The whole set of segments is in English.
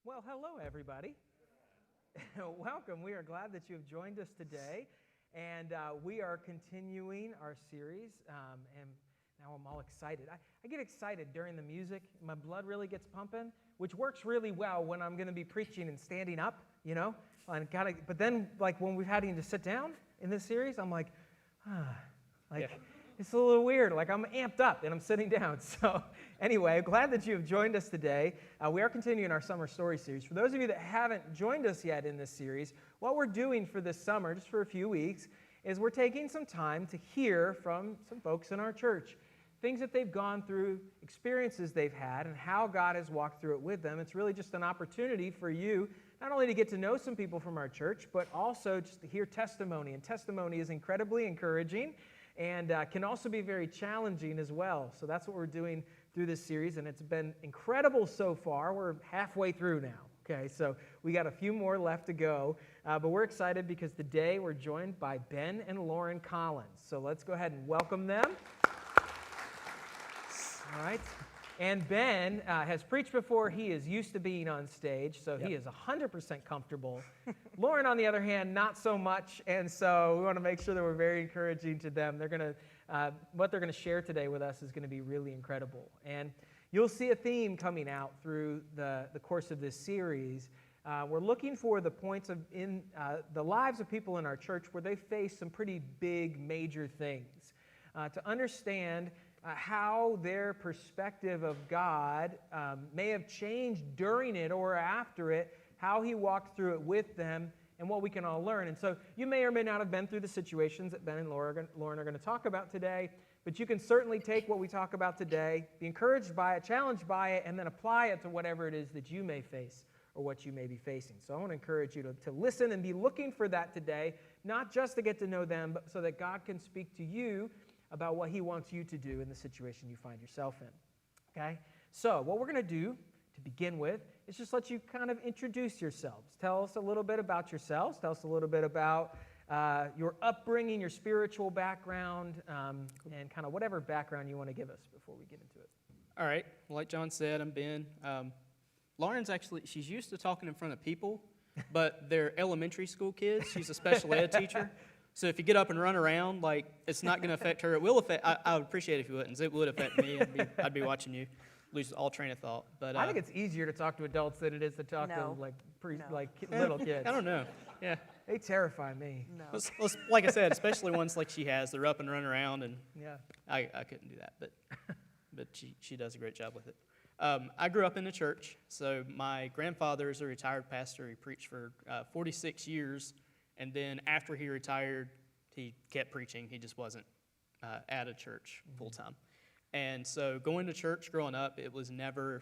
Well, hello, everybody. Welcome. We are glad that you have joined us today. And we are continuing our series. And now I'm all excited. I get excited during the music. My blood really gets pumping, which works really well when I'm going to be preaching and standing up, you know. But then, like, when we've had to sit down in this series, I'm like, like, yeah. It's a little weird. Like, I'm amped up and I'm sitting down. So anyway, glad that you have joined us today. We are continuing our summer story series. For those of you that haven't joined us yet in this series, what we're doing for this summer, just for a few weeks, is we're taking some time to hear from some folks in our church, things that they've gone through, experiences they've had, and how God has walked through it with them. It's really just an opportunity for you not only to get to know some people from our church, but also just to hear testimony. And testimony is incredibly encouraging and can also be very challenging as well. So that's what we're doing through this series, and it's been incredible so far. We're halfway through now, okay? So we got a few more left to go, but we're excited because today we're joined by Ben and Lauren Collins. So let's go ahead and welcome them. All right. And Ben has preached before. He is used to being on stage, so he is 100% comfortable. Lauren, on the other hand, not so much, and so we want to make sure that we're very encouraging to them. What they're going to share today with us is going to be really incredible. And you'll see a theme coming out through the course of this series. We're looking for the points in the lives of people in our church where they face some pretty big, major things. To understand how their perspective of God may have changed during it or after it, how he walked through it with them, and what we can all learn. And so you may or may not have been through the situations that Ben and Lauren are going to talk about today, but you can certainly take what we talk about today, be encouraged by it, challenged by it, and then apply it to whatever it is that you may face or what you may be facing. So I want to encourage you to listen and be looking for that today, not just to get to know them, but so that God can speak to you about what he wants you to do in the situation you find yourself in, okay? So what we're going to do to begin with is just let you kind of introduce yourselves. Tell us a little bit about yourselves. Tell us a little bit about your upbringing, your spiritual background, and kind of whatever background you want to give us before we get into it. All right. Well, like John said, I'm Ben. Lauren's she's used to talking in front of people, but they're elementary school kids. She's a special ed teacher. So if you get up and run around, it's not going to affect her. It will affect. I would appreciate it if you wouldn't. It would affect me. I'd be watching you lose all train of thought. But I think it's easier to talk to adults than it is to talk to little kids. I don't know. Yeah, they terrify me. No. Like I said, especially ones like she has. They're up and running around, and yeah, I couldn't do that. But she does a great job with it. I grew up in the church. So my grandfather is a retired pastor. He preached for 46 years. And then after he retired, he kept preaching. He just wasn't at a church full time. And so going to church growing up, it was never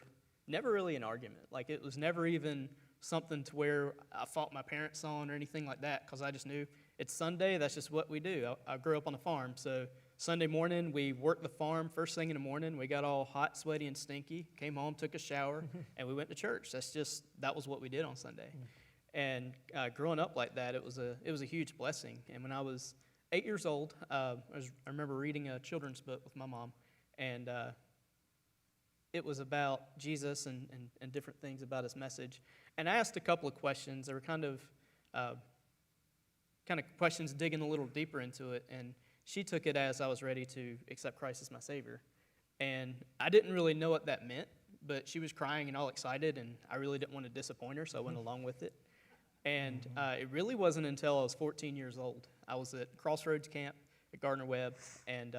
really an argument. It was never even something to where I fought my parents on or anything like that, because I just knew it's Sunday. That's just what we do. I grew up on a farm. So Sunday morning, we worked the farm first thing in the morning. We got all hot, sweaty, and stinky, came home, took a shower, and we went to church. That was what we did on Sunday. And growing up like that, it was a huge blessing. And when I was 8 years old, I remember reading a children's book with my mom, and it was about Jesus and different things about his message. And I asked a couple of questions. They were kind of questions digging a little deeper into it. And she took it as I was ready to accept Christ as my Savior. And I didn't really know what that meant, but she was crying and all excited, and I really didn't want to disappoint her, so I went along with it. And it really wasn't until I was 14 years old. I was at Crossroads Camp at Gardner Webb, and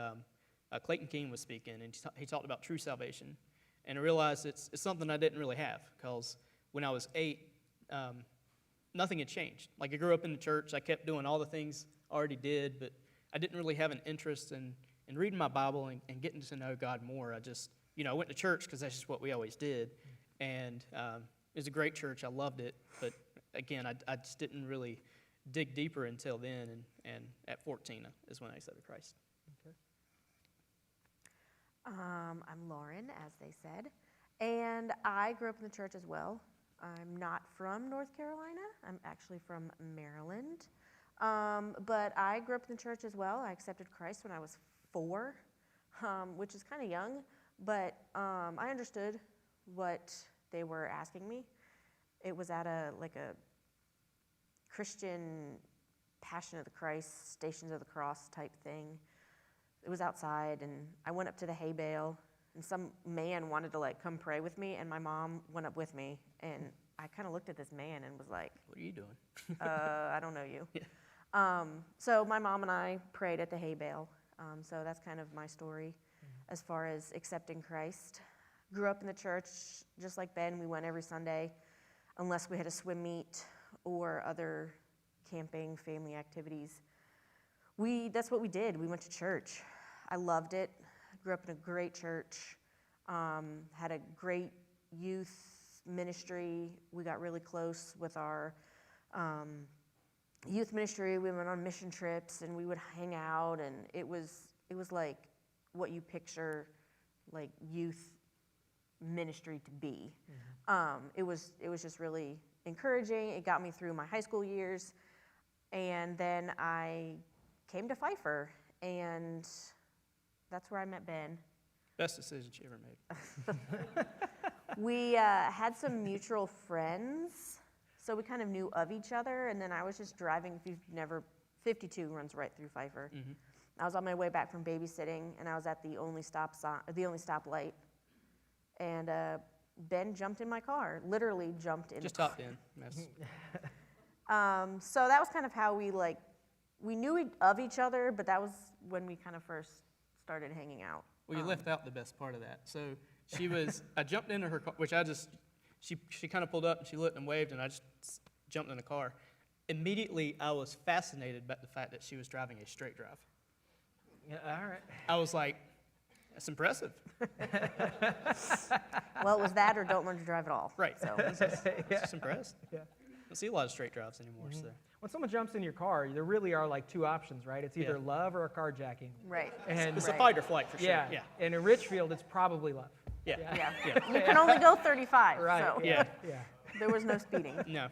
Clayton King was speaking, and he talked about true salvation. And I realized it's something I didn't really have, because when I was 8, nothing had changed. I grew up in the church. I kept doing all the things I already did, but I didn't really have an interest in reading my Bible and getting to know God more. I went to church because that's just what we always did. And it was a great church. I loved it, but again, I just didn't really dig deeper until then, and at 14 is when I accepted Christ. Okay. I'm Lauren, as they said, and I grew up in the church as well. I'm not from North Carolina. I'm actually from Maryland, but I grew up in the church as well. I accepted Christ when I was 4, which is kind of young, but I understood what they were asking me. It was at a Christian Passion of the Christ, Stations of the Cross type thing. It was outside, and I went up to the hay bale, and some man wanted to come pray with me, and my mom went up with me, and I kind of looked at this man and was like, What are you doing? I don't know you. Yeah. So my mom and I prayed at the hay bale. So that's kind of my story as far as accepting Christ. Grew up in the church, just like Ben. We went every Sunday, unless we had a swim meet or other camping, family activities. That's what we did. We went to church. I loved it. Grew up in a great church. Had a great youth ministry. We got really close with our youth ministry. We went on mission trips, and we would hang out, and it was like what you picture like youth ministry to be. It was just really encouraging. It got me through my high school years, and then I came to Pfeiffer, and that's where I met Ben. Best decision she ever made. We had some mutual friends, so we kind of knew of each other, and then I was just driving. If you've never, 52 runs right through Pfeiffer. Mm-hmm. I was on my way back from babysitting, and I was at the only stoplight, and Ben jumped in my car, literally jumped in. Just hopped in. That's, So that was kind of how we knew of each other, but that was when we kind of first started hanging out. well, you left out the best part of that. So I jumped into her car, which she kind of pulled up and she looked and waved, and I just jumped in the car. Immediately, I was fascinated by the fact that she was driving a straight drive. Yeah, all right. I was like, that's impressive. Well, it was that or don't learn to drive at all. Right. So I was just impressed. Yeah. I don't see a lot of straight drives anymore. So When someone jumps in your car, there really are like two options, right? It's either Yeah. love or a carjacking. right. And it's a Right. fight or flight for sure. yeah, Yeah. and in Richfield, it's probably love. Yeah. Yeah. Yeah. You can only go 35. Right. So Yeah. Yeah. there was no speeding. No.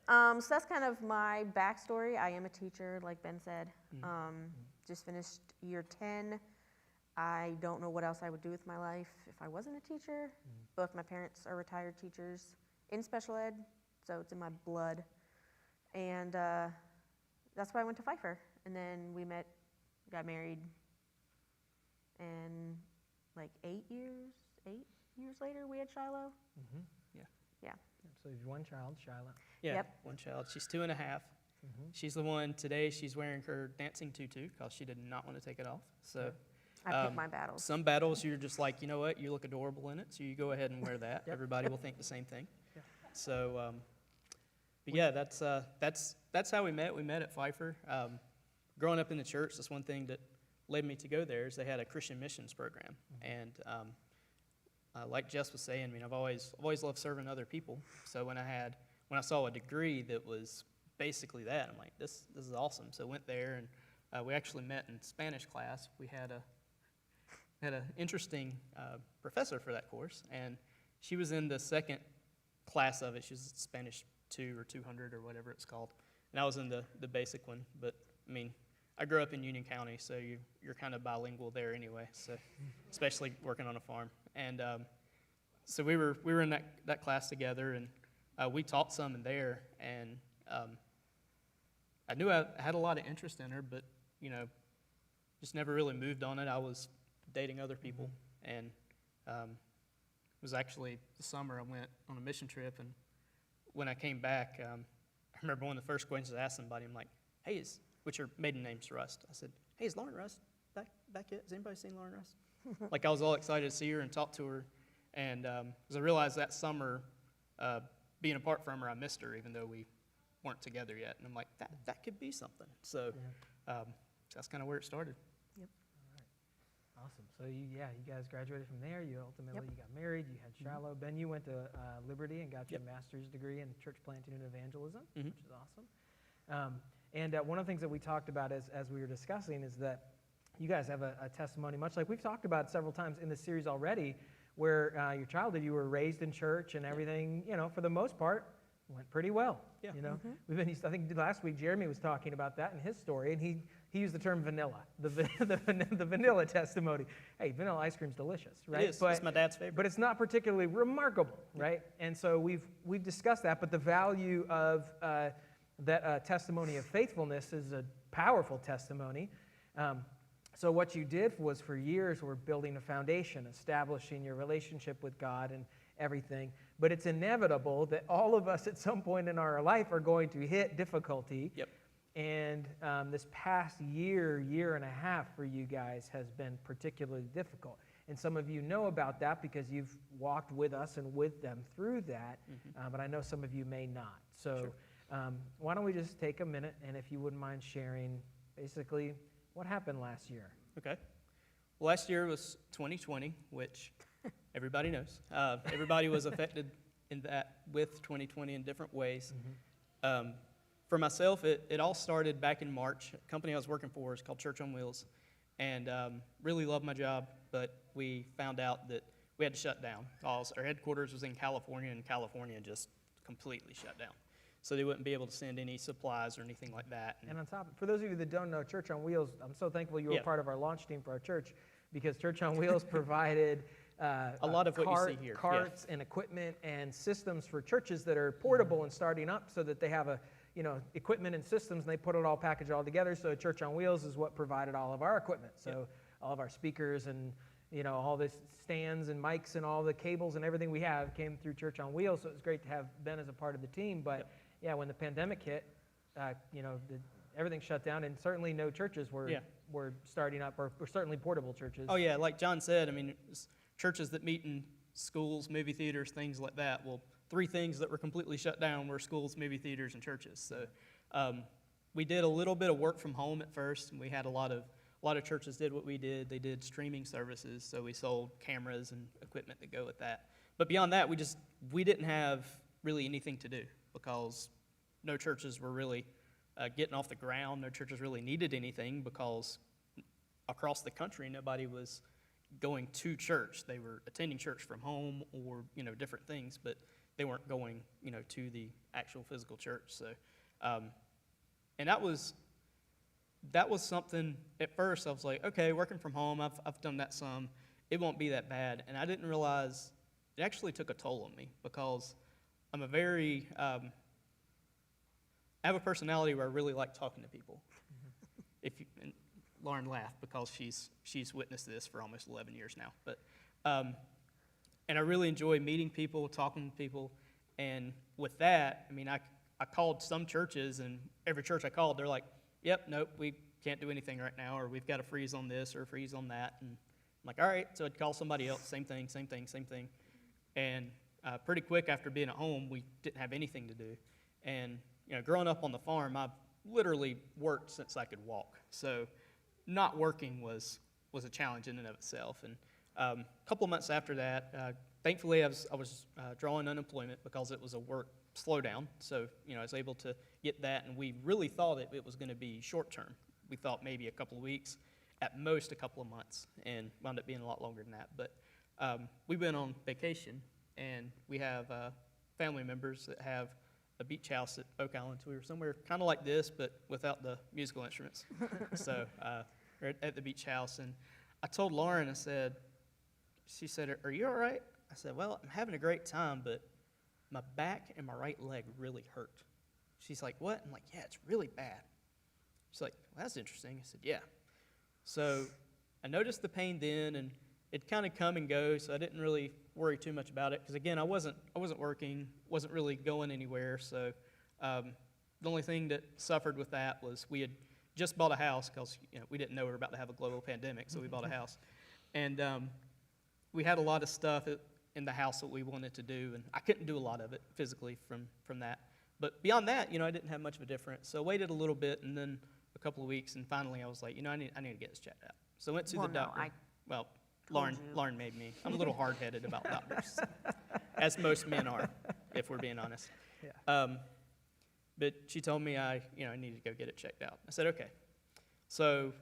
So that's kind of my backstory. I am a teacher, like Ben said. Just finished year 10. I don't know what else I would do with my life if I wasn't a teacher. Both my parents are retired teachers in special ed, so it's in my blood. And that's why I went to Pfeiffer. And then we met, got married, and like 8 years later, we had Shiloh. So you've one child, Shiloh. Yeah. Yep. One child. She's 2.5. She's the one today. She's wearing her dancing tutu because she did not want to take it off. So I picked my battles. some battles you're just like, you know what, you look adorable in it, so you go ahead and wear that. Everybody will think the same thing. Yeah. So, but yeah, that's how we met. We met at Pfeiffer. Growing up in the church, that's one thing that led me to go there is they had a Christian missions program, and like Jess was saying, I mean, I've always loved serving other people. So when I saw a degree that was basically that, I'm like, this is awesome. So I went there, and we actually met in Spanish class. We had an interesting professor for that course, and she was in the second class of it. She was Spanish 2 or 200 or whatever it's called, and I was in the basic one. But I mean, I grew up in Union County, so you're kind of bilingual there anyway. So especially working on a farm, and so we were in that class together, and we taught some in there, and I knew I had a lot of interest in her, but just never really moved on it. I was dating other people, and it was actually the summer I went on a mission trip, and when I came back, I remember one of the first questions I asked somebody, I'm like, hey, which her maiden name's Rust. I said, hey, is Lauren Rust back yet? Has anybody seen Lauren Rust? Like, I was all excited to see her and talk to her, and because I realized that summer, being apart from her, I missed her, even though we weren't together yet. And I'm like, that could be something. So that's kind of where it started. Awesome. So you guys graduated from there. You ultimately Yep. you got married. You had Shiloh. Ben, you went to Liberty and got your master's degree in church planting and evangelism, which is awesome. And one of the things that we talked about as we were discussing is that you guys have a testimony, much like we've talked about several times in this series already, where your childhood, you were raised in church and everything, for the most part, went pretty well. Yeah. We've been, I think last week Jeremy was talking about that in his story, and he he used the term vanilla, the vanilla testimony. Hey, vanilla ice cream's delicious, right? It is. It's my dad's favorite. But it's not particularly remarkable, right? And so we've discussed that, but the value of that testimony of faithfulness is a powerful testimony. So what you did was for years were building a foundation, establishing your relationship with God and everything. But it's inevitable that all of us at some point in our life are going to hit difficulty. Yep. And this past year and a half for you guys has been particularly difficult. And some of you know about that because you've walked with us and with them through that. But I know some of you may not. So why don't we just take a minute, and if you wouldn't mind sharing basically what happened last year. Okay. Last year was 2020, which everybody knows. Everybody was affected in that with 2020 in different ways. For myself, it all started back in March. A company I was working for is called Church on Wheels, and really loved my job, but we found out that we had to shut down. Our headquarters was in California, and California just completely shut down. So they wouldn't be able to send any supplies or anything like that. And on top, for those of you that don't know, Church on Wheels, I'm so thankful you were part of our launch team for our church, because Church on Wheels provided a lot of what you see here. Carts and equipment and systems for churches that are portable and starting up, so that they have equipment and systems, and they put it all packaged all together. So Church on Wheels is what provided all of our equipment. So all of our speakers and all the stands and mics and all the cables and everything we have came through Church on Wheels. So it was great to have Ben as a part of the team. But yeah, when the pandemic hit, everything shut down, and certainly no churches were starting up, or certainly portable churches. Oh yeah, like John said, I mean, churches that meet in schools, movie theaters, things like that. Well, 3 things that were completely shut down were schools, movie theaters, and churches. So we did a little bit of work from home at first, and we had a lot of churches did what we did. They did streaming services, so we sold cameras and equipment that go with that. But beyond that, we didn't have really anything to do, because no churches were really getting off the ground. No churches really needed anything, because across the country, nobody was going to church. They were attending church from home or, different things, but they weren't going, to the actual physical church. So, and that was something, at first I was like, okay, working from home, I've done that some. It won't be that bad. And I didn't realize it actually took a toll on me, because I'm I have a personality where I really like talking to people. And Lauren laughed, because she's witnessed this for almost 11 years now. But and I really enjoy meeting people, talking to people. And with that, I mean, I called some churches, and every church I called, they're like, yep, nope, we can't do anything right now, or we've got a freeze on this or a freeze on that. And I'm like, all right. So I'd call somebody else, same thing. And pretty quick after being at home, we didn't have anything to do. And growing up on the farm, I've literally worked since I could walk. So not working was a challenge in and of itself. And a couple of months after that, thankfully I was drawing unemployment, because it was a work slowdown. So I was able to get that, and we really thought it was going to be short term. We thought maybe a couple of weeks, at most a couple of months, and wound up being a lot longer than that. But we went on vacation, and we have family members that have a beach house at Oak Island. So we were somewhere kind of like this, but without the musical instruments. So we're at the beach house, and I told Lauren, she said, are you all right? I said, well, I'm having a great time, but my back and my right leg really hurt. She's like, what? I'm like, yeah, it's really bad. She's like, well, that's interesting. I said, yeah. So I noticed the pain then, and it kind of come and go, so I didn't really worry too much about it, because again, I wasn't working, wasn't really going anywhere. So the only thing that suffered with that was we had just bought a house, because we didn't know we were about to have a global pandemic, so we bought a house, and we had a lot of stuff in the house that we wanted to do, and I couldn't do a lot of it physically from that. But beyond that, I didn't have much of a difference. So I waited a little bit, and then a couple of weeks, and finally I was like, I need to get this checked out. So I went to the doctor. Lauren made me. I'm a little hard-headed about doctors, as most men are, if we're being honest. Yeah. But she told me I needed to go get it checked out. I said, okay. So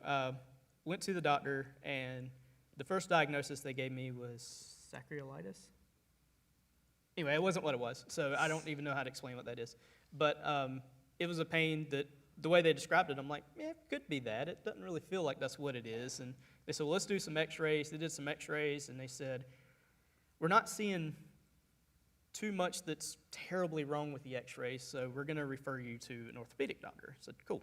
went to the doctor, and the first diagnosis they gave me was sacroiliitis. Anyway, it wasn't what it was, so I don't even know how to explain what that is. But it was a pain that the way they described it, I'm like, yeah, it could be that. It doesn't really feel like that's what it is. And they said, well, let's do some x-rays. They did some x-rays, and they said, we're not seeing too much that's terribly wrong with the x-rays, so we're going to refer you to an orthopedic doctor. I said, cool.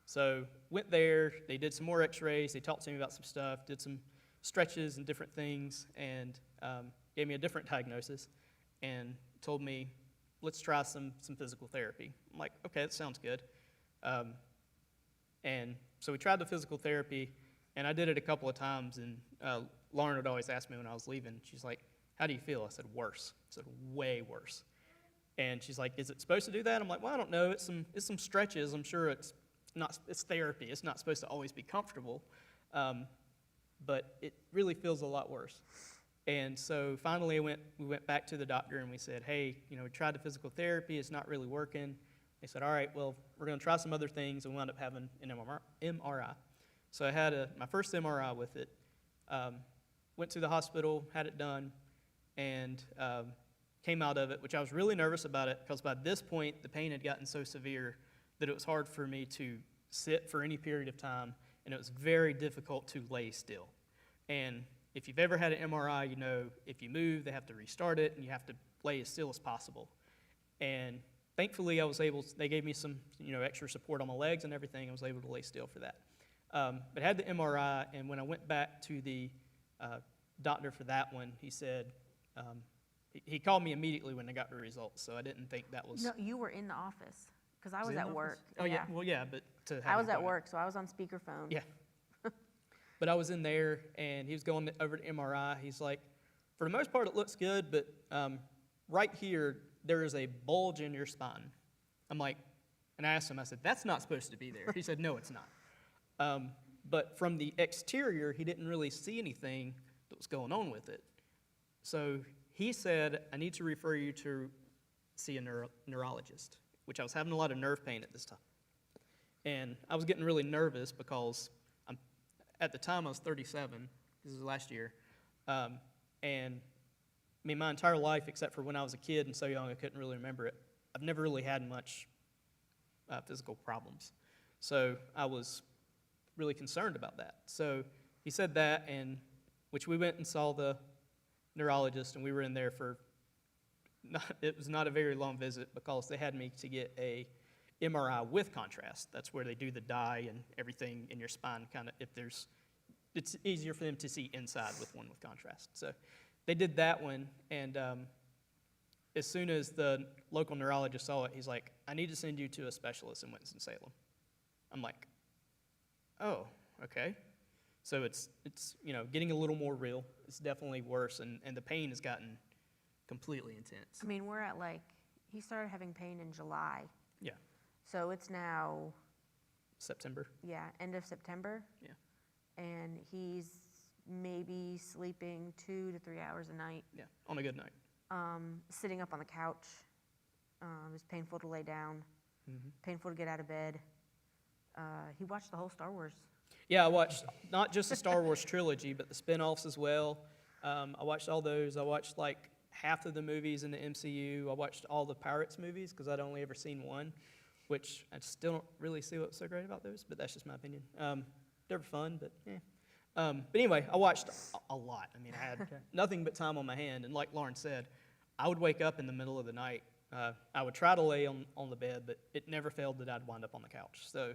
So went there, they did some more x-rays, they talked to me about some stuff, did some stretches and different things, and gave me a different diagnosis, and told me, let's try some physical therapy. I'm like, okay, that sounds good. And so we tried the physical therapy, and I did it a couple of times, and Lauren would always ask me when I was leaving, she's like, how do you feel? I said, worse. I said, way worse. And she's like, is it supposed to do that? I'm like, well, I don't know. It's some stretches. I'm sure it's therapy. It's not supposed to always be comfortable. But it really feels a lot worse. And so finally we went back to the doctor and we said, hey, we tried the physical therapy. It's not really working. They said, all right, well, we're going to try some other things, and we wound up having an MRI. So I had my first MRI with it. Went to the hospital, had it done, and came out of it, which I was really nervous about it because by this point the pain had gotten so severe that it was hard for me to sit for any period of time, and it was very difficult to lay still. And if you've ever had an MRI, if you move, they have to restart it, and you have to lay as still as possible. And thankfully, they gave me some, extra support on my legs and everything. I was able to lay still for that. But I had the MRI, and when I went back to the doctor for that one, he said, he called me immediately when I got the results, so I didn't think that was... No, you were in the office, because I was in the at office? work. Oh, yeah. Well, yeah, but to have I was him at go- work, so I was on speakerphone. Yeah. But I was in there, and he was going over to MRI. He's like, for the most part, it looks good, but right here, there is a bulge in your spine. I'm like, and I asked him, I said, that's not supposed to be there. He said, no, it's not. But from the exterior, he didn't really see anything that was going on with it. So he said, I need to refer you to see a neurologist, which I was having a lot of nerve pain at this time. And I was getting really nervous because at the time I was 37, this is last year, and my entire life, except for when I was a kid and so young I couldn't really remember it, I've never really had much physical problems. So I was really concerned about that. So he said that, and which we went and saw the neurologist, and we were in there for, it was not a very long visit because they had me to get a MRI with contrast. That's where they do the dye and everything in your spine, kind of, it's easier for them to see inside with one with contrast. So they did that one, and as soon as the local neurologist saw it, he's like, I need to send you to a specialist in Winston-Salem. I'm like, oh, okay. So it's getting a little more real. It's definitely worse, and the pain has gotten completely intense. I mean, we're at he started having pain in July. Yeah. So it's now, September. yeah, end of September. Yeah. And he's maybe sleeping 2 to 3 hours a night. Yeah, on a good night. Sitting up on the couch. It's painful to lay down. Mm-hmm. Painful to get out of bed. He watched the whole Star Wars. Yeah, I watched not just the Star Wars trilogy, but the spin-offs as well. I watched all those. I watched like half of the movies in the MCU. I watched all the Pirates movies because I'd only ever seen one, which I still don't really see what's so great about those, but that's just my opinion. They were fun, but yeah. But anyway, I watched a lot. I mean, I had nothing but time on my hand, and like Lauren said, I would wake up in the middle of the night. I would try to lay on the bed, but it never failed that I'd wind up on the couch. So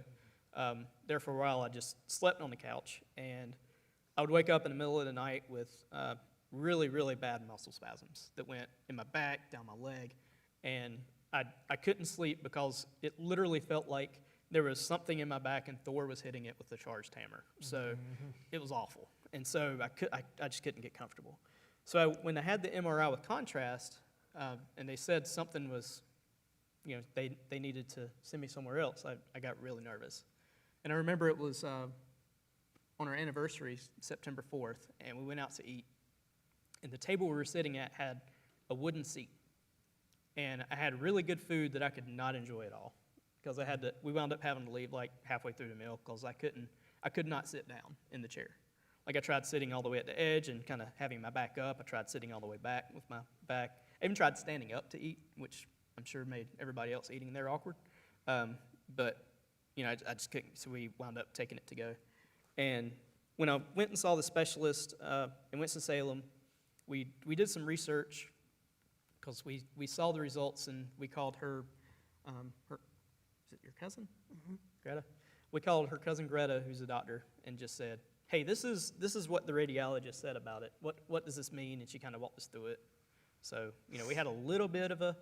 there for a while, I just slept on the couch, and I would wake up in the middle of the night with really, really bad muscle spasms that went in my back, down my leg, and I couldn't sleep because it literally felt like there was something in my back and Thor was hitting it with a charged hammer. So it was awful. And so I just couldn't get comfortable. So when I had the MRI with contrast, and they said something was, they needed to send me somewhere else, I got really nervous. And I remember it was on our anniversary, September 4th, and we went out to eat. And the table we were sitting at had a wooden seat. And I had really good food that I could not enjoy at all. Because we wound up having to leave like halfway through the meal because I could not sit down in the chair. Like I tried sitting all the way at the edge and kind of having my back up. I tried sitting all the way back with my back. I even tried standing up to eat, which I'm sure made everybody else eating there awkward. But I just couldn't, so we wound up taking it to go. And when I went and saw the specialist in Winston-Salem, we did some research because we saw the results and we called her, is it your cousin? Greta? We called her cousin Greta, who's a doctor, and just said, hey, this is what the radiologist said about it. What does this mean? And she kind of walked us through it. So, we had a little bit of a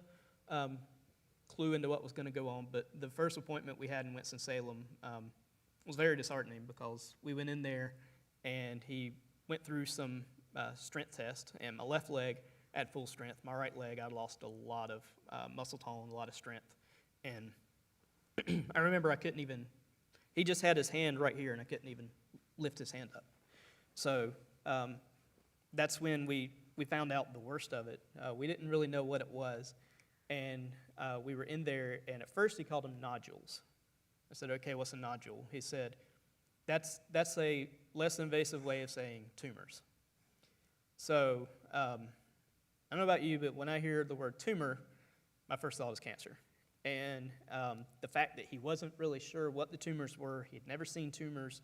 clue into what was going to go on, but the first appointment we had in Winston-Salem was very disheartening because we went in there and he went through some strength tests, and my left leg at full strength. My right leg, I lost a lot of muscle tone, a lot of strength. And I remember I couldn't even, he just had his hand right here and I couldn't even lift his hand up. So that's when we found out the worst of it. We didn't really know what it was. And we were in there, and at first he called them nodules. I said, okay, what's a nodule? He said, that's a less invasive way of saying tumors. So I don't know about you, but when I hear the word tumor, my first thought is cancer. And the fact that he wasn't really sure what the tumors were, he'd never seen tumors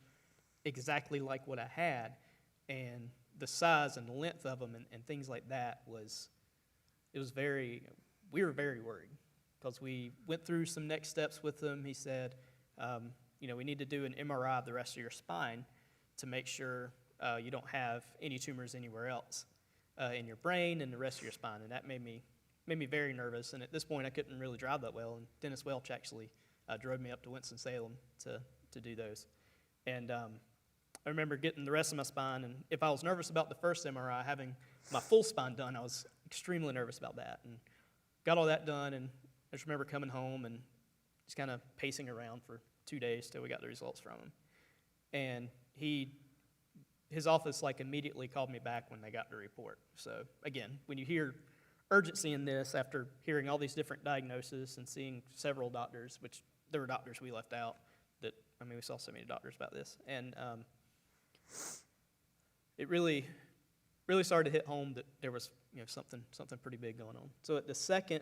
exactly like what I had, and the size and the length of them and things like that we were very worried because we went through some next steps with him. He said, we need to do an MRI of the rest of your spine to make sure you don't have any tumors anywhere else in your brain and the rest of your spine. And that made me very nervous. And at this point, I couldn't really drive that well. And Dennis Welch actually drove me up to Winston-Salem to do those. And I remember getting the rest of my spine. And if I was nervous about the first MRI, having my full spine done, I was extremely nervous about that. And got all that done. And I just remember coming home and just kind of pacing around for 2 days till we got the results from him. And his office immediately called me back when they got the report. So again, when you hear urgency in this after hearing all these different diagnoses and seeing several doctors, which there were doctors we left out we saw so many doctors about this. And it really started to hit home that there was something pretty big going on. So at the second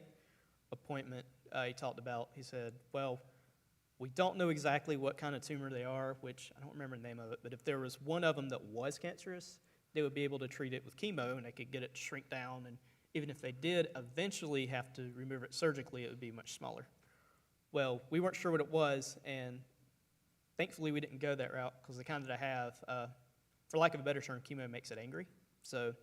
appointment he talked about, he said, well, we don't know exactly what kind of tumor they are, which I don't remember the name of it, but if there was one of them that was cancerous, they would be able to treat it with chemo and they could get it to shrink down, and even if they did eventually have to remove it surgically, it would be much smaller. Well, we weren't sure what it was, and thankfully we didn't go that route because the kind that I have, for lack of a better term, chemo makes it angry. So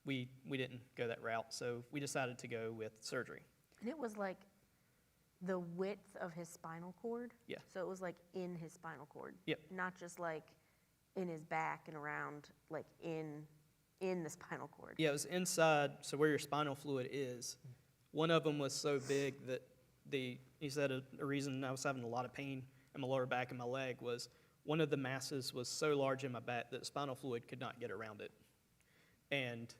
we didn't go that route, so we decided to go with surgery. And it was like the width of his spinal cord? Yeah. So it was in his spinal cord? Yep. Not just in his back and around, in the spinal cord? Yeah, it was inside, so where your spinal fluid is. One of them was so big that he said a reason I was having a lot of pain in my lower back and my leg was one of the masses was so large in my back that the spinal fluid could not get around it. And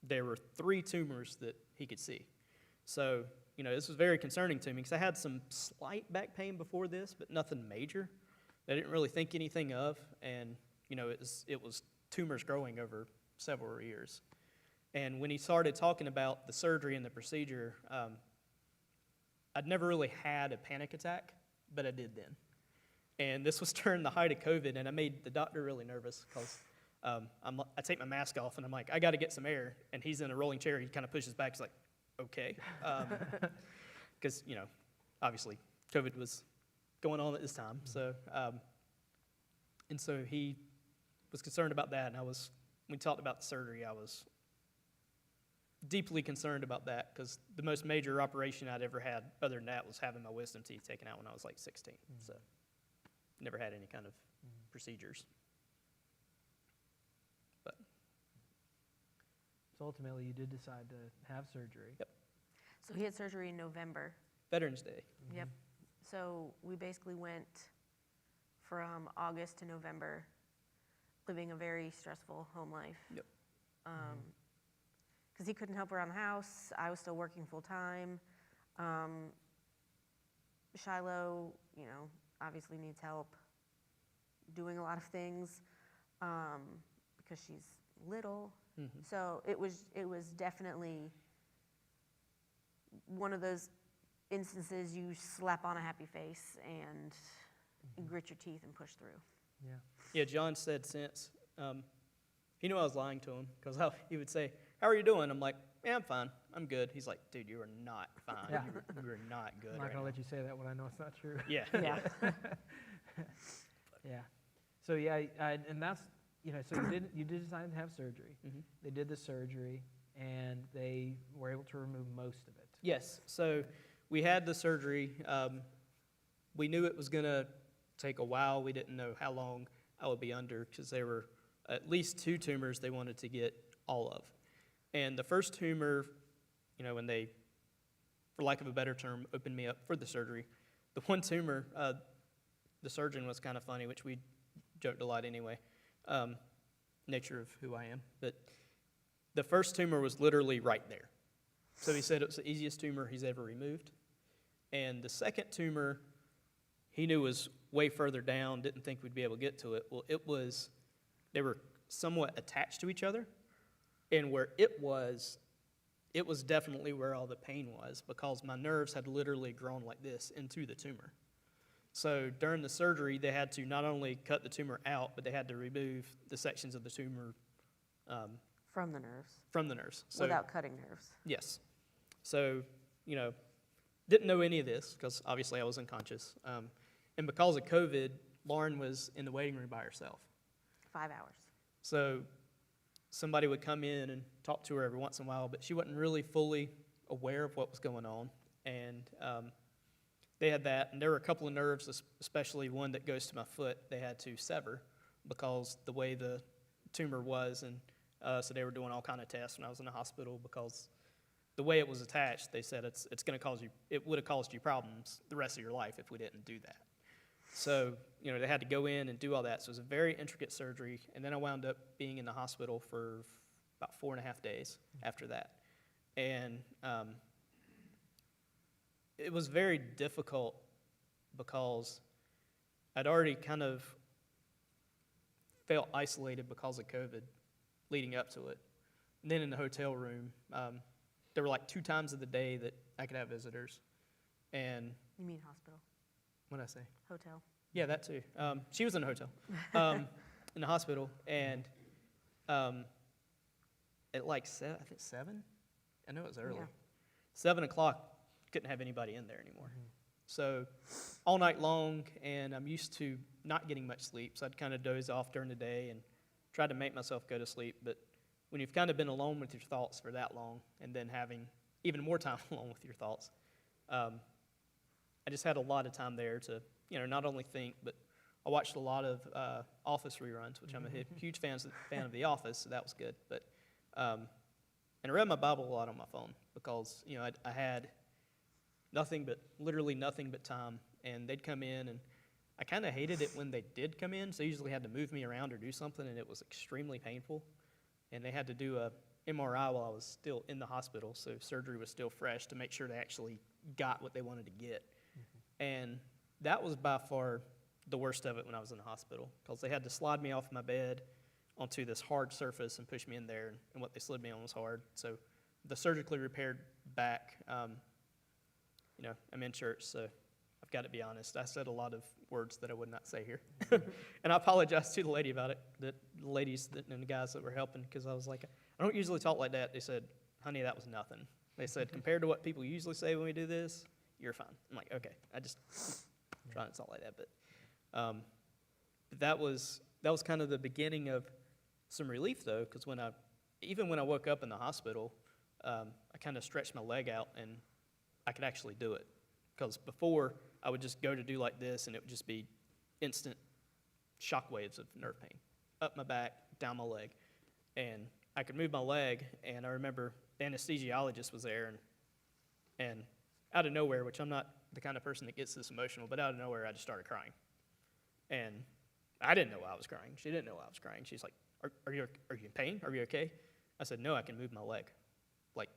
there were 3 tumors that he could see. So, this was very concerning to me because I had some slight back pain before this, but nothing major. I didn't really think anything of, and, it was tumors growing over several years. And when he started talking about the surgery and the procedure, I'd never really had a panic attack, but I did then. And this was during the height of COVID, and I made the doctor really nervous because I take my mask off, and I'm like, I got to get some air. And he's in a rolling chair. He kind of pushes back. He's like, okay. Because, obviously COVID was going on at this time. So, and so he was concerned about that. And when we talked about the surgery, I was deeply concerned about that because the most major operation I'd ever had other than that was having my wisdom teeth taken out when I was 16. So never had any kind of procedures. But So ultimately, you did decide to have surgery. Yep. So he had surgery in November. Veterans Day. Yep. So we basically went from August to November living a very stressful home life. Yep. Because he couldn't help around the house. I was still working full time. Shiloh, obviously needs help doing a lot of things because she's little. Mm-hmm. So it was definitely one of those instances you slap on a happy face and grit your teeth and push through. Yeah. Yeah, John said since, he knew I was lying to him because he would say, "How are you doing?" I'm like, "Yeah, I'm fine. I'm good." He's like, "Dude, you are not fine. Yeah. You're not good I'm not right going to now." let you say that when I know it's not true. Yeah. Yeah. Yeah. So yeah, and that's, so you did decide to have surgery. Mhm. They did the surgery, and they were able to remove most of it. Yes. So we had the surgery. We knew it was going to take a while. We didn't know how long I would be under because there were at least 2 tumors they wanted to get all of. And the first tumor, when they, for lack of a better term, opened me up for the surgery, the one tumor, the surgeon was kind of funny, which we joked a lot anyway, nature of who I am. But the first tumor was literally right there. So he said it was the easiest tumor he's ever removed. And the second tumor, he knew was way further down, didn't think we'd be able to get to it. Well, they were somewhat attached to each other. And where it was definitely where all the pain was because my nerves had literally grown like this into the tumor. So during the surgery, they had to not only cut the tumor out, but they had to remove the sections of the tumor From the nerves, from the nerves. So, without cutting nerves. yes. So, didn't know any of this because obviously I was unconscious. And because of COVID, Lauren was in the waiting room by herself. 5 hours. So somebody would come in and talk to her every once in a while, but she wasn't really fully aware of what was going on. And they had that, and there were a couple of nerves, especially one that goes to my foot, they had to sever because the way the tumor was, and so they were doing all kind of tests when I was in the hospital because the way it was attached, they said it would have caused you problems the rest of your life if we didn't do that. So, they had to go in and do all that. So it was a very intricate surgery, and then I wound up being in the hospital for about 4.5 days after that. And it was very difficult because I'd already kind of felt isolated because of COVID leading up to it. And then in the hotel room, there were like 2 times of the day that I could have visitors. And You mean hospital, what did I say? hotel? Yeah, that too. She was in a hotel, in the hospital, and at like I think 7. I know it was early. Yeah. 7 o'clock, couldn't have anybody in there anymore. So all night long, and I'm used to not getting much sleep, so I'd kind of doze off during the day and try to make myself go to sleep. But when you've kind of been alone with your thoughts for that long, and then having even more time alone with your thoughts, I just had a lot of time there to, not only think, but I watched a lot of Office reruns, which I'm a huge fan of The Office, so that was good. But and I read my Bible a lot on my phone because I had literally nothing but time, and they'd come in, and I kind of hated it when they did come in. So they usually had to move me around or do something, and it was extremely painful. And they had to do a MRI while I was still in the hospital, so surgery was still fresh to make sure they actually got what they wanted to get. And that was by far the worst of it when I was in the hospital because they had to slide me off my bed onto this hard surface and push me in there, and what they slid me on was hard. So the surgically repaired back, I'm in church, so I've got to be honest. I said a lot of words that I would not say here. And I apologize to the lady about it, the ladies and the guys that were helping, because I was like, I don't usually talk like that. They said, honey, that was nothing. They said, compared to what people usually say when we do this, you're fine. I'm like, okay. I just try not to talk like that. But that was kind of the beginning of some relief, though, because even when I woke up in the hospital, I kind of stretched my leg out, and I could actually do it. Because before, I would just go to do like this, and it would just be instant shock waves of nerve pain. Up my back, down my leg. And I could move my leg, and I remember the anesthesiologist was there, and out of nowhere, which I'm not the kind of person that gets this emotional, but out of nowhere, I just started crying. And I didn't know why I was crying. She didn't know why I was crying. She's like, are you in pain? Are you okay? I said, no, I can move my leg. Like,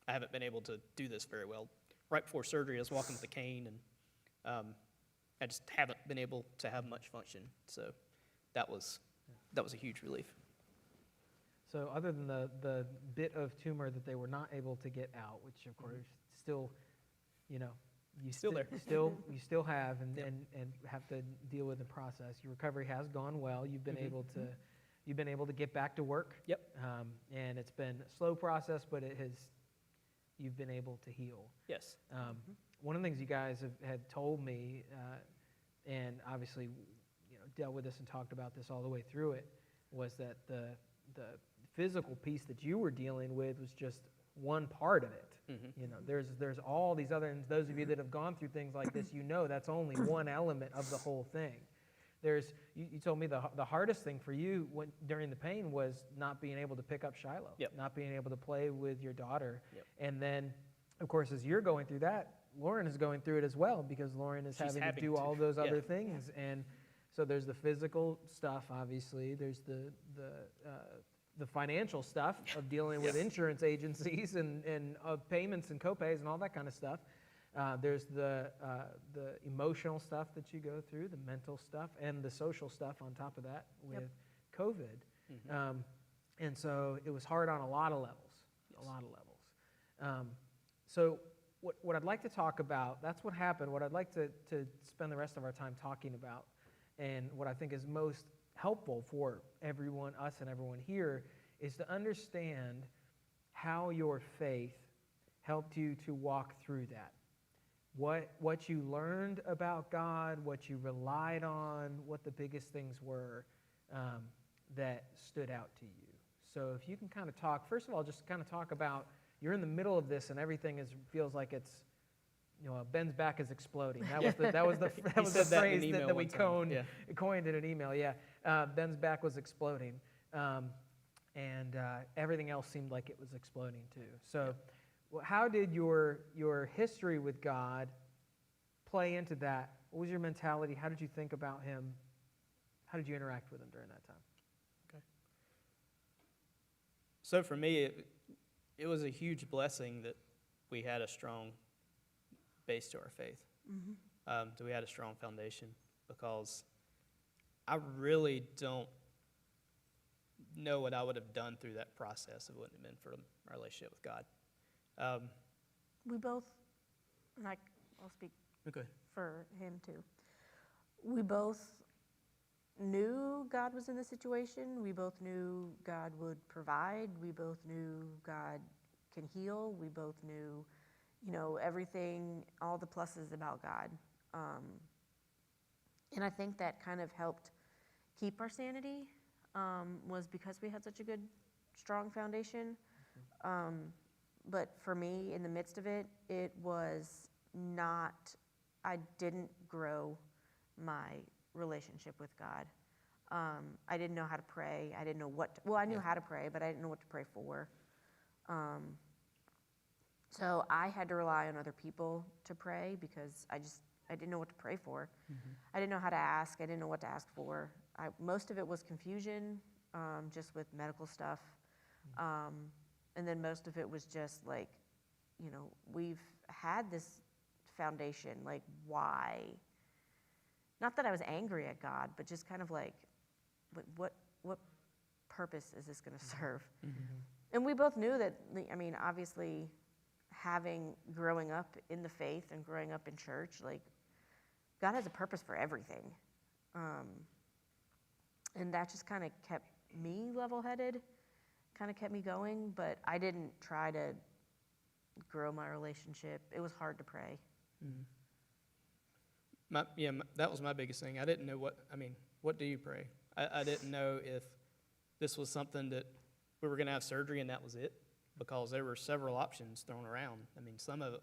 I haven't been able to do this very well. Right before surgery, I was walking with a cane, and I just haven't been able to have much function. So that was a huge relief. So other than the bit of tumor that they were not able to get out, which of course still, you know, you Still there. you still have and, Yep. and have to deal with the process. Your recovery has gone well. You've been you've been able to get back to work. Yep. And it's been a slow process, but you've been able to heal. Yes. One of the things you guys had told me, and obviously, you know, dealt with this and talked about this all the way through it, was that the physical piece that you were dealing with was just one part of it. You know, there's all these other, and those of you that have gone through things like this, you know that's only one element of the whole thing. You told me the hardest thing for you during the pain was not being able to pick up Shiloh, Yep. not being able to play with your daughter. Yep. And then, of course, as you're going through that, Lauren is going through it as well, because Lauren is She's having to do all those other things. And so there's the physical stuff, obviously. There's the financial stuff of dealing with insurance agencies and payments and copays and all that kind of stuff. There's the emotional stuff that you go through, the mental stuff, and the social stuff on top of that with COVID. And so it was hard on a lot of levels, a lot of levels. So what I'd like to talk about, that's what happened. What I'd like to spend the rest of our time talking about, and what I think is most helpful for everyone, us and everyone here, is to understand how your faith helped you to walk through that. What you learned about God, what you relied on, what the biggest things were that stood out to you. So if you can kind of talk, first of all, just kind of talk about, you're in the middle of this and everything feels like it's, you know, Ben's back is exploding. That was the phrase that we coined in an email. Yeah, Ben's back was exploding, and everything else seemed like it was exploding too. So, how did your history with God play into that? What was your mentality? How did you think about Him? How did you interact with Him during that time? Okay. So for me, it was a huge blessing that we had a strong base to our faith. That we had a strong foundation, because I really don't know what I would have done through that process if it wouldn't have been for my relationship with God. We both, and I'll speak Okay. for him too. We both knew God was in the situation. We both knew God would provide. We both knew God can heal. We both knew, you know, everything, all the pluses about God. And I think that kind of helped keep our sanity, was because we had such a good, strong foundation. But for me, in the midst of it, it was not, I didn't grow my relationship with God. I didn't know how to pray. I didn't know I knew how to pray, but I didn't know what to pray for. So I had to rely on other people to pray, because I didn't know what to pray for. I didn't know how to ask. I didn't know what to ask for. Most of it was confusion, just with medical stuff. And then most of it was just like, you know, we've had this foundation, like, why? Not that I was angry at God, but just kind of like, what purpose is this going to serve? And we both knew that, I mean, obviously, growing up in the faith and growing up in church, like, God has a purpose for everything. And that just kind of kept me level-headed, kind of kept me going, but I didn't try to grow my relationship. It was hard to pray. That was my biggest thing. I didn't know what do you pray? I didn't know if this was something that we were going to have surgery and that was it, because there were several options thrown around. I mean, some of it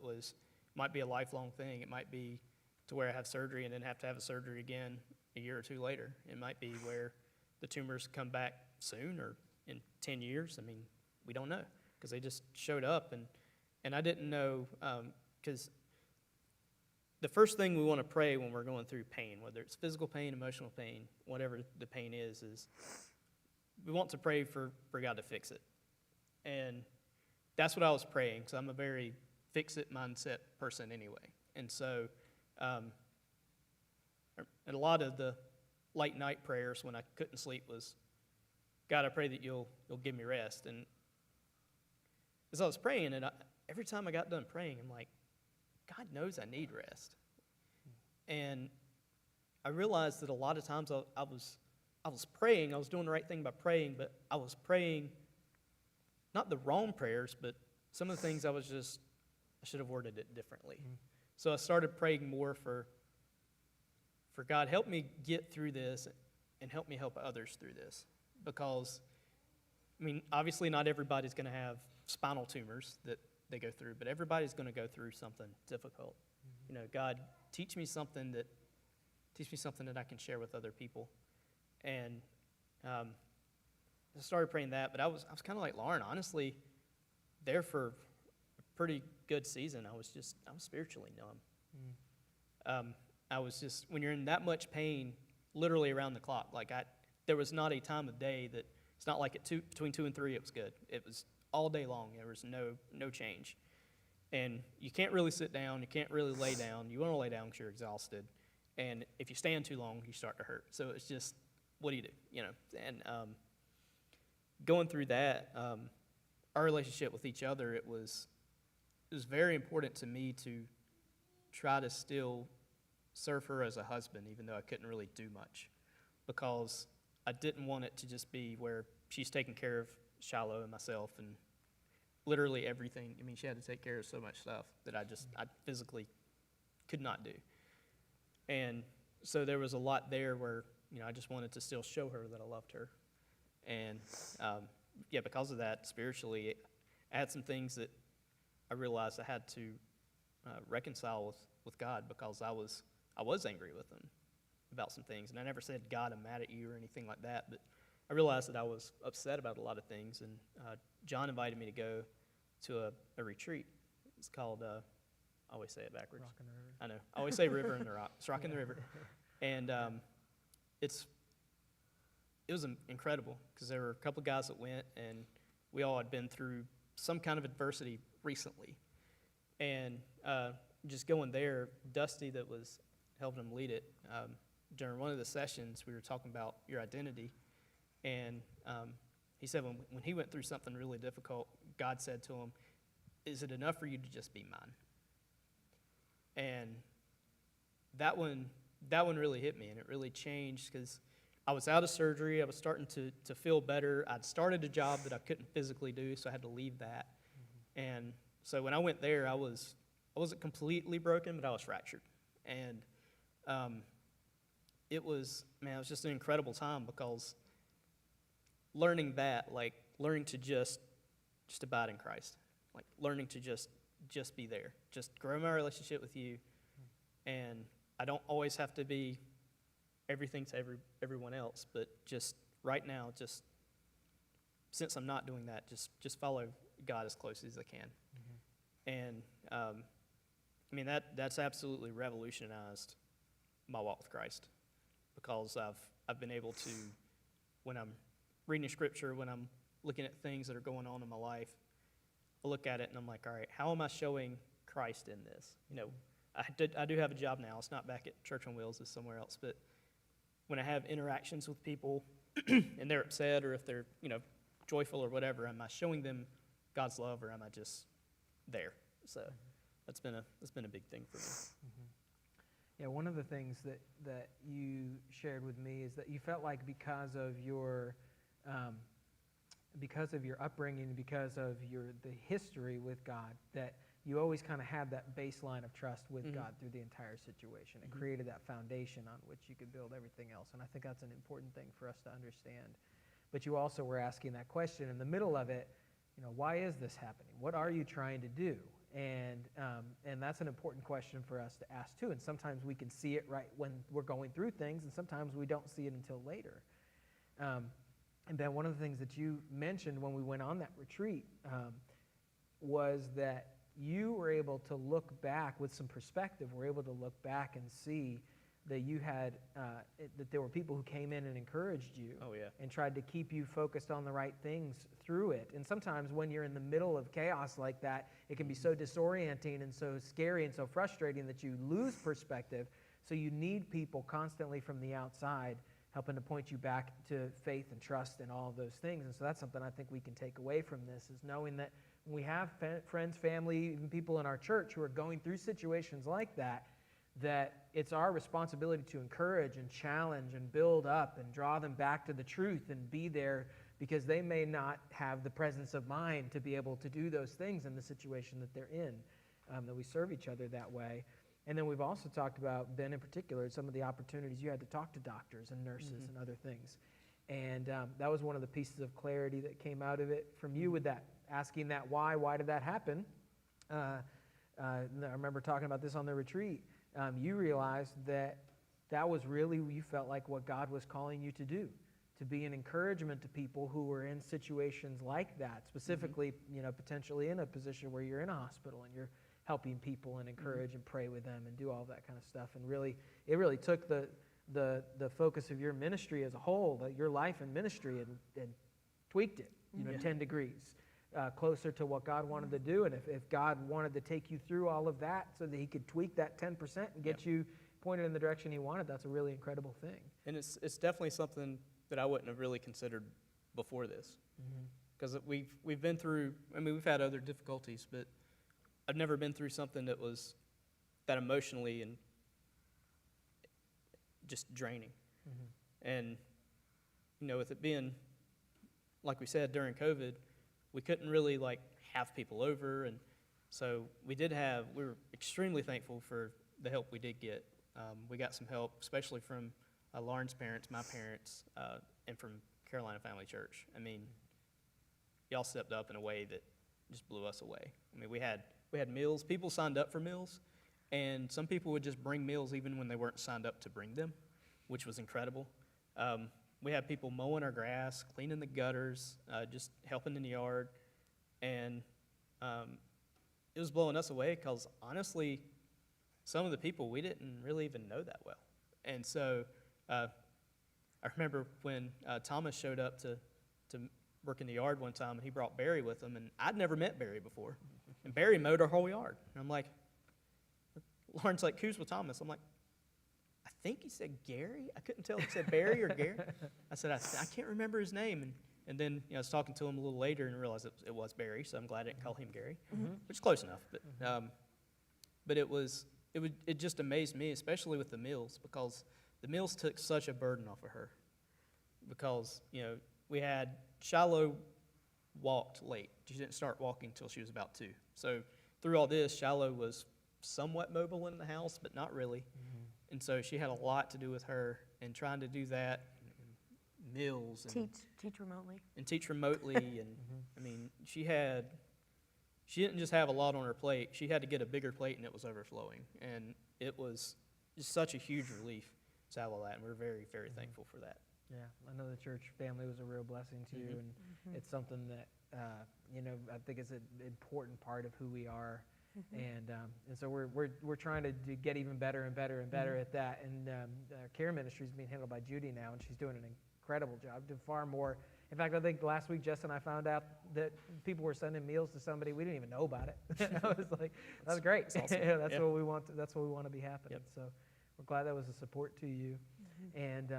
might be a lifelong thing. It might be to where I have surgery and then have to have a surgery again a year or two later. It might be where the tumors come back soon or in 10 years. I mean, we don't know, because they just showed up. And I didn't know, because the first thing we want to pray when we're going through pain, whether it's physical pain, emotional pain, whatever the pain is we want to pray for God to fix it. And that's what I was praying, because I'm a very fix-it mindset person anyway. And so and a lot of the late night prayers when I couldn't sleep was, God, I pray that you'll give me rest. And as I was praying, and every time I got done praying, I'm like, God knows I need rest. And I realized that a lot of times I was praying, I was doing the right thing by praying, but I was praying not the wrong prayers, but some of the things I should have worded it differently. So I started praying more for God, help me get through this and help me help others through this. Because, I mean, obviously not everybody's going to have spinal tumors that they go through, but everybody's going to go through something difficult. You know, God, teach me something that I can share with other people. And I started praying that, but I was kind of like Lauren, honestly, there for a pretty good season. I was spiritually numb. I was just, when you're in that much pain, literally around the clock, like there was not a time of day that, it's not like between 2 and 3 it was good. It was all day long. There was no change. And you can't really sit down. You can't really lay down. You want to lay down because you're exhausted. And if you stand too long, you start to hurt. So it's just, what do you do? You know, and going through that, our relationship with each other, it was very important to me to try to still serve her as a husband, even though I couldn't really do much, because I didn't want it to just be where she's taking care of Shiloh and myself and literally everything. I mean, she had to take care of so much stuff that I physically could not do. And so there was a lot there where, you know, I just wanted to still show her that I loved her. And because of that, spiritually, I had some things that I realized I had to reconcile with God, because I was angry with him about some things. And I never said, God, I'm mad at you or anything like that, but I realized that I was upset about a lot of things. And John invited me to go to a retreat. It's called, I always say it backwards. Rock in the River. I know. I always say River in the Rock. It's Rock in the River. And it was incredible, because there were a couple of guys that went, and we all had been through some kind of adversity recently. And just going there, Dusty, that was helping him lead it, during one of the sessions, we were talking about your identity. And he said when he went through something really difficult, God said to him, is it enough for you to just be mine? And that one really hit me, and it really changed, because I was out of surgery. I was starting to feel better. I'd started a job that I couldn't physically do, so I had to leave that. And so when I went there, I wasn't completely broken, but I was fractured. And it was just an incredible time, because learning that, like learning to just abide in Christ, like learning to just be there, just grow my relationship with you. And I don't always have to be everything to everyone else, but just right now, just since I'm not doing that, just follow God as closely as I can. And that's absolutely revolutionized my walk with Christ, because I've been able to, when I'm reading Scripture, when I'm looking at things that are going on in my life, I look at it and I'm like, all right, how am I showing Christ in this? You know, I do have a job now. It's not back at Church on Wheels, it's somewhere else. But when I have interactions with people and they're upset, or if they're, you know, joyful or whatever, am I showing them God's love, or am I just there? So that's been a big thing for me. Yeah, one of the things that you shared with me is that you felt like because of your upbringing, because of the history with God, that you always kind of had that baseline of trust with God through the entire situation. It created that foundation on which you could build everything else. And I think that's an important thing for us to understand. But you also were asking that question in the middle of it, you know, why is this happening? What are you trying to do? And that's an important question for us to ask too. And sometimes we can see it right when we're going through things, and sometimes we don't see it until later. And then one of the things that you mentioned when we went on that retreat was that you were able to look back with some perspective. We're able to look back and see that you had that there were people who came in and encouraged you. Oh, yeah. And tried to keep you focused on the right things through it. And sometimes when you're in the middle of chaos like that, it can be so disorienting and so scary and so frustrating that you lose perspective. So you need people constantly from the outside helping to point you back to faith and trust and all of those things. And so that's something I think we can take away from this, is knowing that when we have friends, family, even people in our church who are going through situations like that, that it's our responsibility to encourage and challenge and build up and draw them back to the truth and be there, because they may not have the presence of mind to be able to do those things in the situation that they're in, that we serve each other that way. And then we've also talked about, Ben in particular, some of the opportunities you had to talk to doctors and nurses and other things. And that was one of the pieces of clarity that came out of it from you, with that, asking that why did that happen? I remember talking about this on the retreat. You realized that that was really, you felt like what God was calling you to do, to be an encouragement to people who were in situations like that, specifically, potentially in a position where you're in a hospital and you're helping people and encourage and pray with them and do all that kind of stuff. And really, it really took the focus of your ministry as a whole, your life and ministry, and tweaked it, 10 degrees closer to what God wanted to do. And if God wanted to take you through all of that so that he could tweak that 10% and get you pointed in the direction he wanted, that's a really incredible thing. And it's definitely something that I wouldn't have really considered before this. Because we've been through, we've had other difficulties, but I've never been through something that was that emotionally and just draining. And, with it being, like we said, during COVID, we couldn't really, have people over. And so we were extremely thankful for the help we did get. We got some help, especially from Lauren's parents, my parents, and from Carolina Family Church. Y'all stepped up in a way that just blew us away. We had meals. People signed up for meals, and some people would just bring meals even when they weren't signed up to bring them, which was incredible. We had people mowing our grass, cleaning the gutters, just helping in the yard, and it was blowing us away because, honestly, some of the people we didn't really even know that well. And so I remember when Thomas showed up to work in the yard one time, and he brought Barry with him, and I'd never met Barry before. And Barry mowed our whole yard. And I'm like, Lauren's like, who's with Thomas? I'm like, I think he said Gary. I couldn't tell if he said Barry or Gary. I said, I can't remember his name. And then I was talking to him a little later and realized it was Barry, so I'm glad I didn't call him Gary, which is close enough. But it just amazed me, especially with the meals, because the meals took such a burden off of her. Because, we had Shiloh walked late. She didn't start walking until she was about 2. So through all this, Shiloh was somewhat mobile in the house, but not really. And so she had a lot to do with her, and trying to do that, and meals. And Teach remotely. And teach remotely. And she didn't just have a lot on her plate. She had to get a bigger plate, and it was overflowing. And it was just such a huge relief to have all that, and we're very, very thankful for that. Yeah, I know the church family was a real blessing to you, and it's something that, I think is an important part of who we are. And so we're trying to get even better and better and better at that. And our care ministry is being handled by Judy now, and she's doing an incredible job, doing far more. In fact, I think last week, Jess and I found out that people were sending meals to somebody we didn't even know about it. I was like, that's great. That's awesome. That's what we want. That's what we want to be happening. So we're glad that was a support to you. And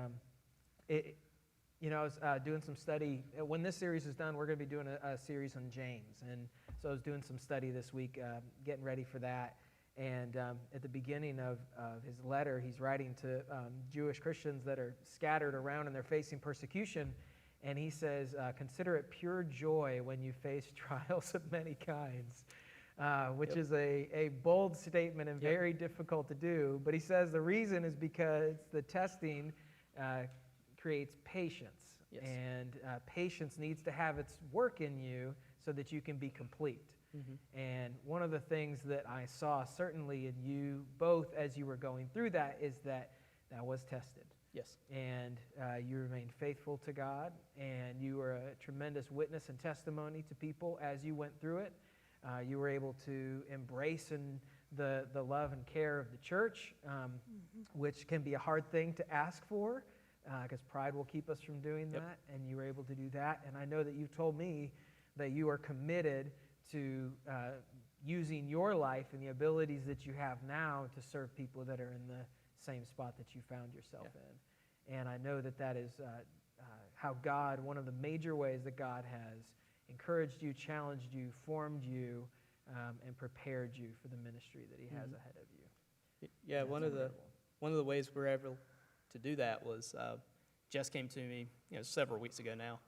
I was doing some study. When this series is done, we're going to be doing a series on James. And so I was doing some study this week, getting ready for that. And at the beginning of his letter, he's writing to Jewish Christians that are scattered around and they're facing persecution. And he says, consider it pure joy when you face trials of many kinds, which is a bold statement and very difficult to do. But he says the reason is because the testing creates patience. Yes. And patience needs to have its work in you so that you can be complete. And one of the things that I saw certainly in you, both as you were going through that, is that was tested. Yes. And you remained faithful to God, and you were a tremendous witness and testimony to people as you went through it. You were able to embrace the love and care of the church, which can be a hard thing to ask for, because pride will keep us from doing that, and you were able to do that. And I know that you've told me that you are committed to using your life and the abilities that you have now to serve people that are in the same spot that you found yourself in. And I know that that is how God, one of the major ways that God has encouraged you, challenged you, formed you, and prepared you for the ministry that he has ahead of you. Yeah, That's incredible. one of the ways we're able to do that was Jess came to me, several weeks ago now,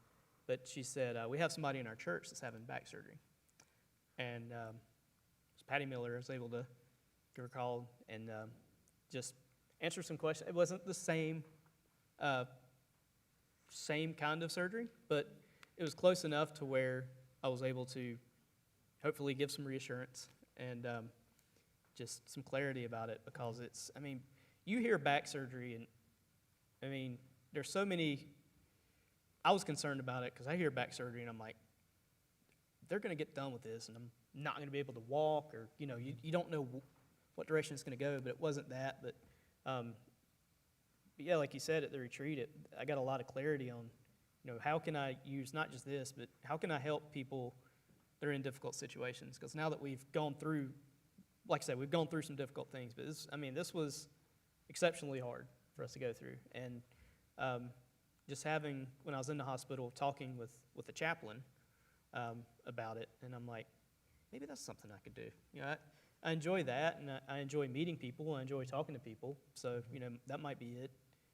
but she said, we have somebody in our church that's having back surgery. And Patty Miller was able to give her a call and just answer some questions. It wasn't the same kind of surgery, but it was close enough to where I was able to hopefully give some reassurance and just some clarity about it, because you hear back surgery and there's so many. I was concerned about it because I hear back surgery and I'm like, they're going to get done with this and I'm not going to be able to walk, or you don't know what direction it's going to go. But it wasn't that. But yeah, like you said at the retreat, I got a lot of clarity on how can I use not just this, but how can I help people that are in difficult situations? Because now that we've gone through, like I said, we've gone through some difficult things, but this was exceptionally hard for us to go through. And just when I was in the hospital, talking with the chaplain about it, and I'm like, maybe that's something I could do. I enjoy that, and I enjoy meeting people, I enjoy talking to people, so that might be it.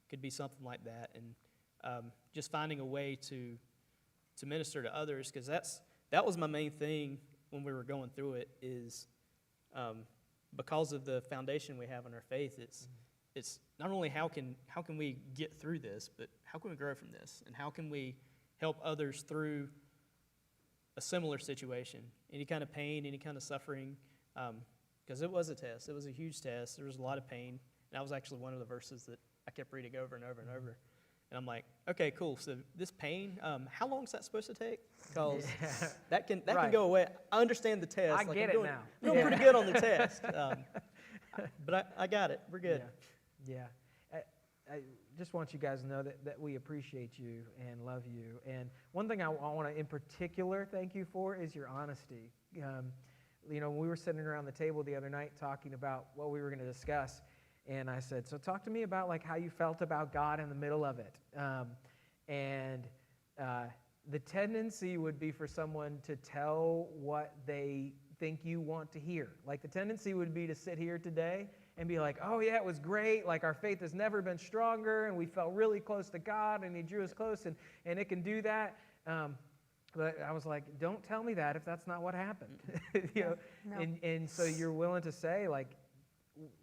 Could be something like that, and just finding a way to minister to others, because that was my main thing when we were going through it, is because of the foundation we have in our faith. It's not only how can we get through this, but how can we grow from this, and how can we help others through a similar situation, any kind of pain, any kind of suffering, because it was a test. It was a huge test. There was a lot of pain, and that was actually one of the verses that I kept reading over and over and over. And I'm like, okay, cool. So this pain, how long is that supposed to take? Because that can go away. I understand the test. I get it now. I'm doing pretty good on the test. But I got it. We're good. Yeah. I just want you guys to know that we appreciate you and love you. And one thing I want to in particular thank you for is your honesty. We were sitting around the table the other night talking about what we were going to discuss, and I said, so talk to me about how you felt about God in the middle of it. And the tendency would be for someone to tell what they think you want to hear. The tendency would be to sit here today and be like, oh yeah, it was great. Our faith has never been stronger, and we felt really close to God, and he drew us close, and it can do that. But I was like, don't tell me that if that's not what happened. No. And so you're willing to say,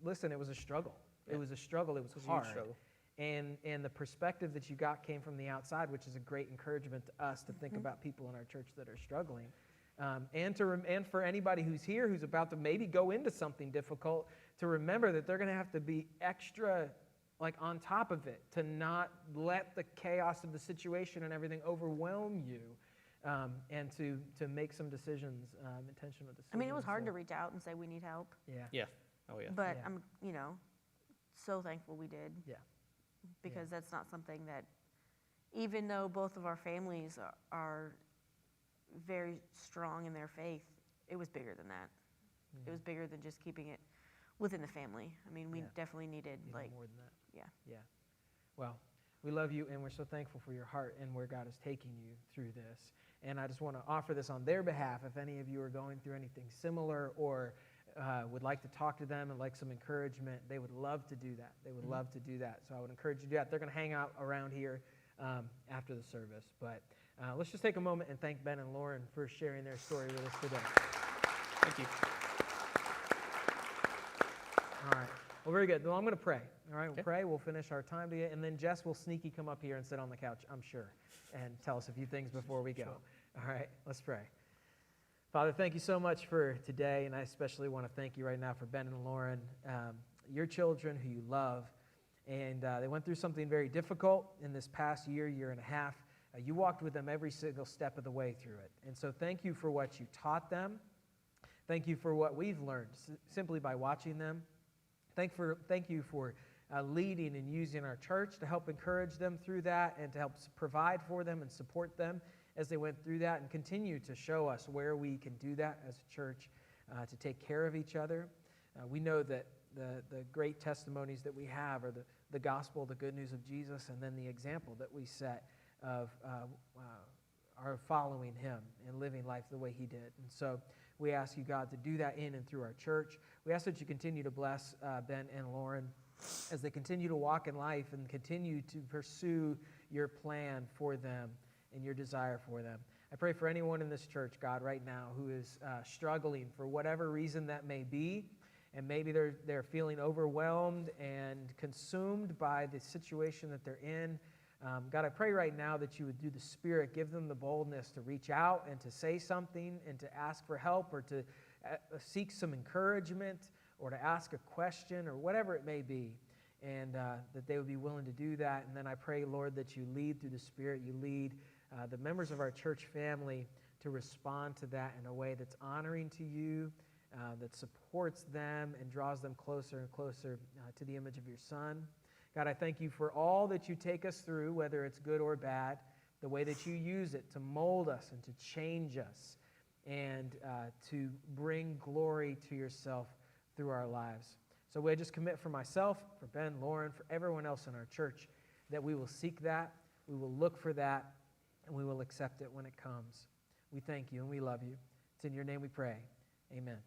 listen, it was a struggle. Yeah. It was a struggle. It was It was a hard. huge struggle. And the perspective that you got came from the outside, which is a great encouragement to us to think about people in our church that are struggling. And for anybody who's here who's about to maybe go into something difficult, to remember that they're going to have to be extra on top of it, to not let the chaos of the situation and everything overwhelm you, and to make some decisions, intentional decisions. It was hard to reach out and say we need help, Yeah. Yeah. Oh, yeah. but Yeah. I'm, so thankful we did. Yeah. Because that's not something that, even though both of our families are very strong in their faith, it was bigger than that. It was bigger than just keeping it within the family. We Yeah. definitely needed, Even more than that. yeah. Yeah. Well, we love you, and we're so thankful for your heart and where God is taking you through this. And I just want to offer this on their behalf. If any of you are going through anything similar or would like to talk to them and like some encouragement, they would love to do that. They would love to do that. So I would encourage you to do that. They're going to hang out around here after the service. But let's just take a moment and thank Ben and Lauren for sharing their story with us today. Thank you. All right. Well, very good. Well, I'm going to pray. All right, we'll Okay. pray. We'll finish our time together. And then Jess will sneaky come up here and sit on the couch, I'm sure, and tell us a few things before we go. Sure. All right, let's pray. Father, thank you so much for today, and I especially want to thank you right now for Ben and Lauren, your children who you love. And they went through something very difficult in this past year and a half. You walked with them every single step of the way through it. And so thank you for what you taught them. Thank you for what we've learned simply by watching them. Thank you for leading and using our church to help encourage them through that and to help provide for them and support them as they went through that, and continue to show us where we can do that as a church to take care of each other. We know that the great testimonies that we have are the gospel, the good news of Jesus, and then the example that we set of our following him and living life the way he did. And so we ask you, God, to do that in and through our church. We ask that you continue to bless Ben and Lauren as they continue to walk in life and continue to pursue your plan for them and your desire for them. I pray for anyone in this church, God, right now who is struggling for whatever reason that may be, and maybe they're feeling overwhelmed and consumed by the situation that they're in. God, I pray right now that you would, through the Spirit, give them the boldness to reach out and to say something and to ask for help or to seek some encouragement or to ask a question or whatever it may be, and that they would be willing to do that. And then I pray, Lord, that you lead through the Spirit, you lead the members of our church family to respond to that in a way that's honoring to you, that supports them and draws them closer and closer to the image of your Son. God, I thank you for all that you take us through, whether it's good or bad, the way that you use it to mold us and to change us and to bring glory to yourself through our lives. So we just commit for myself, for Ben, Lauren, for everyone else in our church, that we will seek that, we will look for that, and we will accept it when it comes. We thank you and we love you. It's in your name we pray. Amen.